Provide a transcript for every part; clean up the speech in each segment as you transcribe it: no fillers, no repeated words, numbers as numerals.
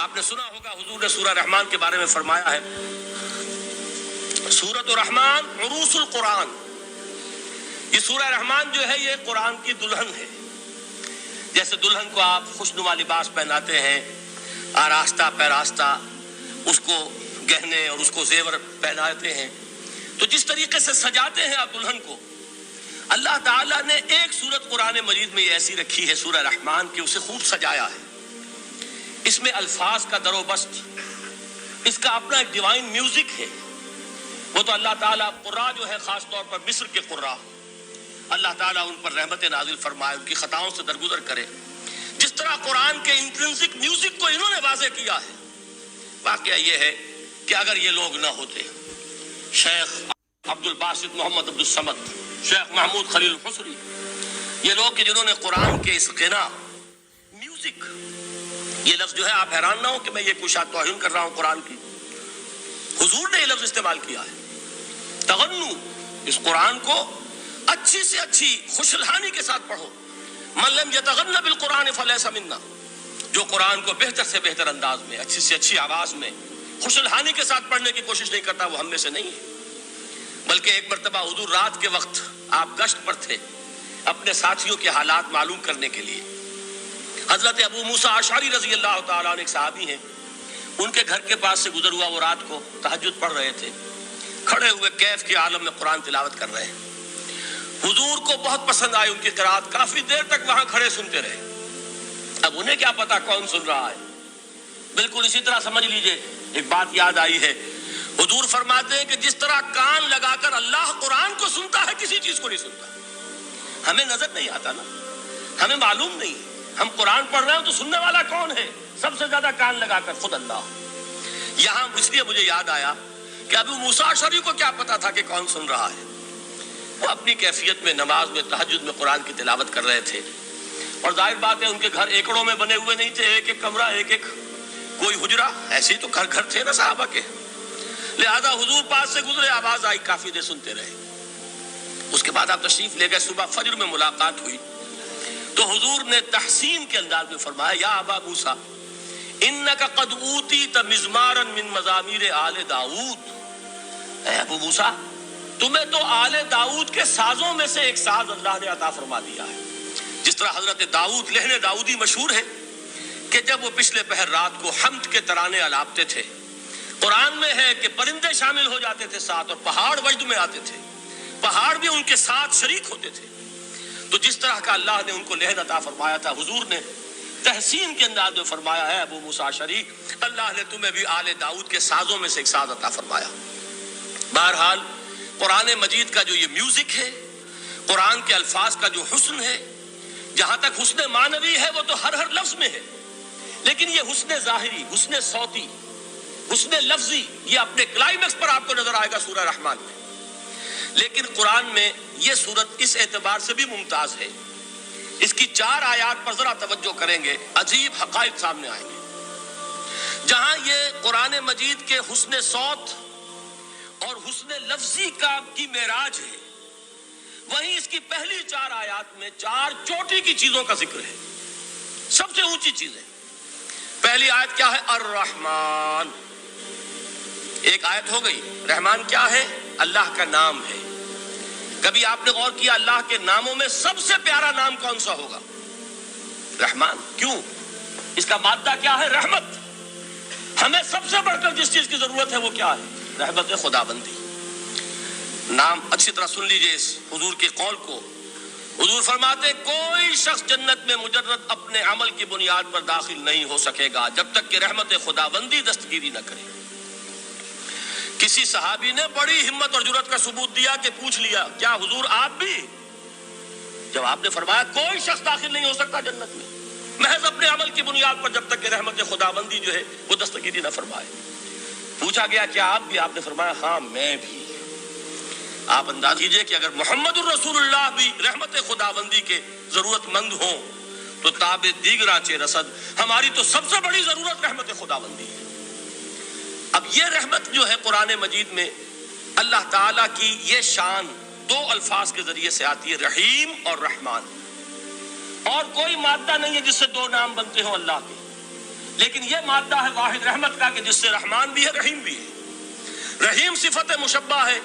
آپ نے سنا ہوگا حضور نے سورہ رحمان کے بارے میں فرمایا ہے، سورۃ الرحمان عروس القرآن، یہ سورہ رحمان جو ہے یہ قرآن کی دلہن ہے۔ جیسے دلہن کو آپ خوشنما لباس پہناتے ہیں، آراستہ پیراستہ اس کو گہنے اور اس کو زیور پہناتے ہیں، تو جس طریقے سے سجاتے ہیں آپ دلہن کو، اللہ تعالیٰ نے ایک سورت قرآن مجید میں یہ ایسی رکھی ہے سورہ رحمان کی، اسے خوب سجایا ہے۔ اس میں الفاظ کا در و بست، اس کا اپنا ایک ڈیوائن میوزک ہے۔ وہ تو اللہ تعالیٰ قراء جو ہے خاص طور پر مصر کے قراء، اللہ تعالیٰ ان پر رحمت نازل فرمائے، ان کی خطاؤں سے درگزر کرے۔ جس طرح قرآن کے انٹرنسک میوزک کو انہوں نے واضح کیا ہے، واقعہ یہ ہے کہ اگر یہ لوگ نہ ہوتے، شیخ عبد الباسط محمد عبد الصمد، شیخ محمود خلیل الحصری، یہ لوگ کہ جنہوں نے قرآن کے اس غنا میوزک، یہ لفظ جو ہے آپ حیران نہ ہو کہ میں یہ کوئی شاید توہین کر رہا ہوں قرآن کی، حضور نے یہ لفظ استعمال کیا ہے، تغنو، اس قرآن کو اچھی سے اچھی خوشلہانی کے ساتھ پڑھو۔ من لم یتغن بالقرآن فلیس منا، جو قرآن کو بہتر سے بہتر انداز میں، اچھی سے اچھی آواز میں، خوشلہانی کے ساتھ پڑھنے کی کوشش نہیں کرتا، وہ ہم میں سے نہیں ہے۔ بلکہ ایک مرتبہ حضور رات کے وقت آپ گشت پر تھے اپنے ساتھیوں کے حالات معلوم کرنے کے لیے۔ حضرت ابو موسیٰ اشعری رضی اللہ تعالیٰ عنہ ایک صحابی ہیں، ان کے گھر کے پاس سے گزر ہوا، وہ رات کو تہجد پڑھ رہے تھے، کھڑے ہوئے کیف کے عالم میں قرآن تلاوت کر رہے ہیں۔ حضور کو بہت پسند آئی ان کی قرات، کافی دیر تک وہاں کھڑے سنتے رہے۔ اب انہیں کیا پتا کون سن رہا ہے، بالکل اسی طرح سمجھ لیجئے ایک بات یاد آئی ہے، حضور فرماتے ہیں کہ جس طرح کان لگا کر اللہ قرآن کو سنتا ہے، کسی چیز کو نہیں سنتا۔ ہمیں نظر نہیں آتا نا، ہمیں معلوم نہیں، ہم قرآن پڑھ رہے ہیں تو سننے والا کون ہے؟ سب سے زیادہ کان لگا کر خود اللہ۔ یہاں اس لیے مجھے یاد آیا کہ ابو موسیٰ اشعری کو کیا پتا تھا کہ کون سن رہا ہے، وہ اپنی کیفیت میں نماز میں تہجد میں قرآن کی تلاوت کر رہے تھے، اور ظاہر بات ہے ان کے گھر ایکڑوں میں بنے ہوئے نہیں تھے، ایک ایک کمرہ، ایک ایک کوئی حجرہ، ایسے ہی تو گھر تھے نا صحابہ کے، لہذا حضور پاس سے گزرے، آواز آئی، کافی دیر سنتے رہے۔ اس کے بعد آپ تشریف لے گئے، صبح فجر میں ملاقات ہوئی تو حضور نے تحسین کے انداز میں فرمایا، یا ابا موسیٰ انک قد اوتیت مزمارا من مزامیر آل داؤد، اے ابو موسیٰ تمہیں تو آل داؤد کے سازوں میں سے ایک ساز اللہ نے عطا فرما دیا ہے۔ جس طرح حضرت داؤد، لہن داؤدی مشہور ہے کہ جب وہ پچھلے پہر رات کو حمد کے ترانے الاپتے تھے، قرآن میں ہے کہ پرندے شامل ہو جاتے تھے ساتھ، اور پہاڑ وجد میں آتے تھے، پہاڑ بھی ان کے ساتھ شریک ہوتے تھے۔ تو جس طرح کا اللہ نے ان کو لہن عطا فرمایا تھا، حضور نے تحسین کے انداز میں فرمایا ہے، ابو موسیٰ اشعری اللہ نے تمہیں بھی آل داؤد کے سازوں میں سے ایک ساز عطا فرمایا۔ بہرحال قرآن مجید کا جو یہ میوزک ہے، قرآن کے الفاظ کا جو حسن ہے، جہاں تک حسن معنوی ہے وہ تو ہر لفظ میں ہے، لیکن یہ حسن ظاہری، حسن صوتی، حسن لفظی، یہ اپنے کلائمیکس پر آپ کو نظر آئے گا سورہ رحمان میں۔ لیکن قرآن میں یہ سورت اس اعتبار سے بھی ممتاز ہے، اس کی 4 آیات پر ذرا توجہ کریں گے، عجیب حقائق سامنے آئیں گے۔ جہاں یہ قرآن مجید کے حسن صوت اور حسن لفظی کی معراج ہے، وہیں اس کی پہلی 4 آیات میں 4 چوٹی کی چیزوں کا ذکر ہے، سب سے اونچی چیزیں۔ پہلی آیت کیا ہے؟ الرحمن، ایک آیت ہو گئی۔ رحمان کیا ہے؟ اللہ کا نام ہے۔ کبھی آپ نے غور کیا اللہ کے ناموں میں سب سے پیارا نام کون سا ہوگا؟ رحمان۔ کیوں؟ اس کا مادہ کیا ہے؟ رحمت۔ ہمیں سب سے بڑھ کر جس چیز کی ضرورت ہے وہ کیا ہے؟ رحمت خداوندی۔ نام اچھی طرح سن لیجئے اس حضور کے قول کو۔ حضور فرماتے کوئی شخص جنت میں مجرد اپنے عمل کی بنیاد پر داخل نہیں ہو سکے گا جب تک کہ رحمت خداوندی دستگیری نہ کرے۔ کسی صحابی نے بڑی ہمت اور جرأت کا ثبوت دیا کہ پوچھ لیا، کیا حضور آپ بھی؟ جب آپ نے فرمایا کوئی شخص داخل نہیں ہو سکتا جنت میں محض اپنے عمل کی بنیاد پر جب تک کہ رحمت خداوندی جو ہے وہ دستگیری نہ فرمائے۔ پوچھا گیا کیا آپ بھی؟ آپ نے فرمایا ہاں میں بھی۔ آپ انداز کیجئے کہ اگر محمد الرسول اللہ بھی رحمت خداوندی کے ضرورت مند ہوں تو تاب دیگراں چہ رسد، ہماری تو سب سے بڑی ضرورت رحمت خداوندی ہے۔ اب یہ رحمت جو ہے قرآن مجید میں اللہ تعالیٰ کی یہ شان 2 الفاظ کے ذریعے سے آتی ہے، رحیم اور رحمان، اور کوئی مادہ نہیں ہے جس سے 2 نام بنتے ہوں اللہ کے۔ لیکن یہ مادہ ہے واحد رحمت کا کہ جس سے رحمان بھی ہے رحیم بھی ہے۔ رحیم صفت مشبہ ہے،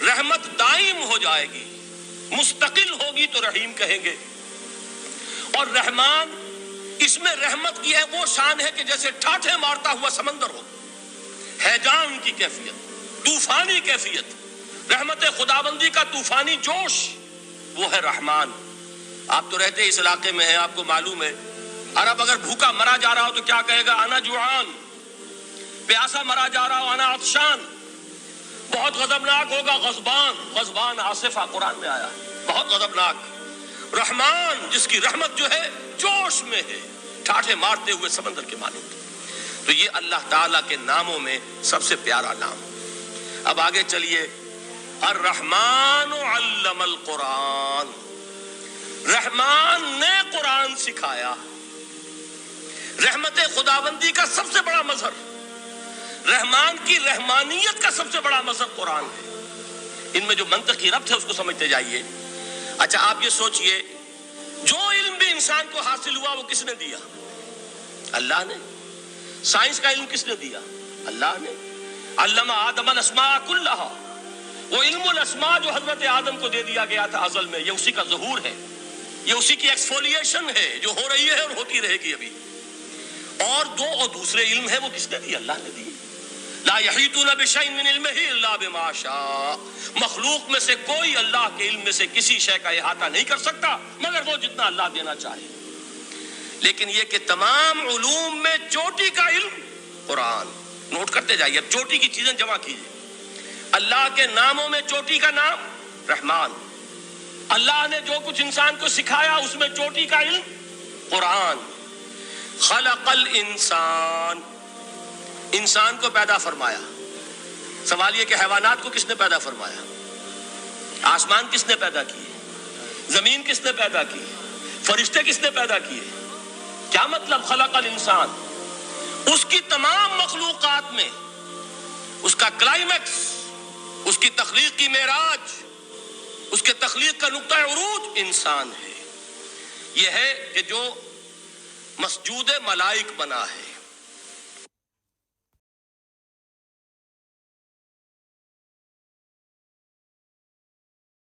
رحمت دائم ہو جائے گی، مستقل ہوگی تو رحیم کہیں گے، اور رحمان اس میں رحمت کی ہے وہ شان ہے کہ جیسے ٹھاٹھے مارتا ہوا سمندر ہو، ہیجان کی کیفیت، طوفانی کیفیت، رحمت خداوندی کا طوفانی جوش، وہ ہے رحمان۔ آپ تو رہتے اس علاقے میں ہیں، آپ کو معلوم ہے عرب اگر بھوکا مرا جا رہا ہو تو کیا کہے گا؟ انا جوعان۔ پیاسا مرا جا رہا ہو انا عطشان۔ بہت غضبناک ہوگا غضبان، غضبان آصفہ قرآن میں آیا، بہت غضبناک۔ رحمان جس کی رحمت جو ہے جوش میں ہے، ٹھاٹھے مارتے ہوئے سمندر کے مانند۔ تو یہ اللہ تعالیٰ کے ناموں میں سب سے پیارا نام۔ اب آگے چلیے، الرحمن علم القرآن، رحمان نے قرآن سکھایا۔ رحمت خداوندی کا سب سے بڑا مظہر، رحمان کی رحمانیت کا سب سے بڑا مظہر قرآن ہے۔ ان میں جو منطقی ربط ہے اس کو سمجھتے جائیے۔ اچھا آپ یہ سوچئے، جو علم بھی انسان کو حاصل ہوا وہ کس نے دیا؟ اللہ نے۔ سائنس کا علم کس نے دیا؟ اللہ نے۔ علم آدم الاسماء کلہا، وہ علم الاسماء جو حضرت آدم کو دے دیا گیا تھا ازل میں، یہ اسی کا ظہور ہے، یہ اسی کی ایکسفولیشن ہے جو ہو رہی ہے اور ہوتی رہے گی ابھی۔ اور دوسرے علم ہے وہ کس نے دی؟ اللہ نے دی۔ لا یحیطون بشیء من علمہ الا بما شاء، مخلوق میں سے کوئی اللہ کے علم میں سے کسی شے کا احاطہ نہیں کر سکتا مگر وہ جتنا اللہ دینا چاہے۔ لیکن یہ کہ تمام علوم میں چوٹی کا علم قرآن۔ نوٹ کرتے جائیے، اب چوٹی کی چیزیں جمع کیجیے۔ اللہ کے ناموں میں چوٹی کا نام رحمان، اللہ نے جو کچھ انسان کو سکھایا اس میں چوٹی کا علم قرآن۔ خلق الانسان، انسان کو پیدا فرمایا۔ سوال یہ کہ حیوانات کو کس نے پیدا فرمایا؟ آسمان کس نے پیدا کیے؟ زمین کس نے پیدا کی؟ فرشتے کس نے پیدا کیے؟ کیا مطلب خلق الانسان؟ اس کی تمام مخلوقات میں اس کا کلائمیکس، اس کی تخلیق کی معراج، اس کے تخلیق کا نقطہ عروج انسان ہے۔ یہ ہے کہ جو مسجود ملائک بنا ہے،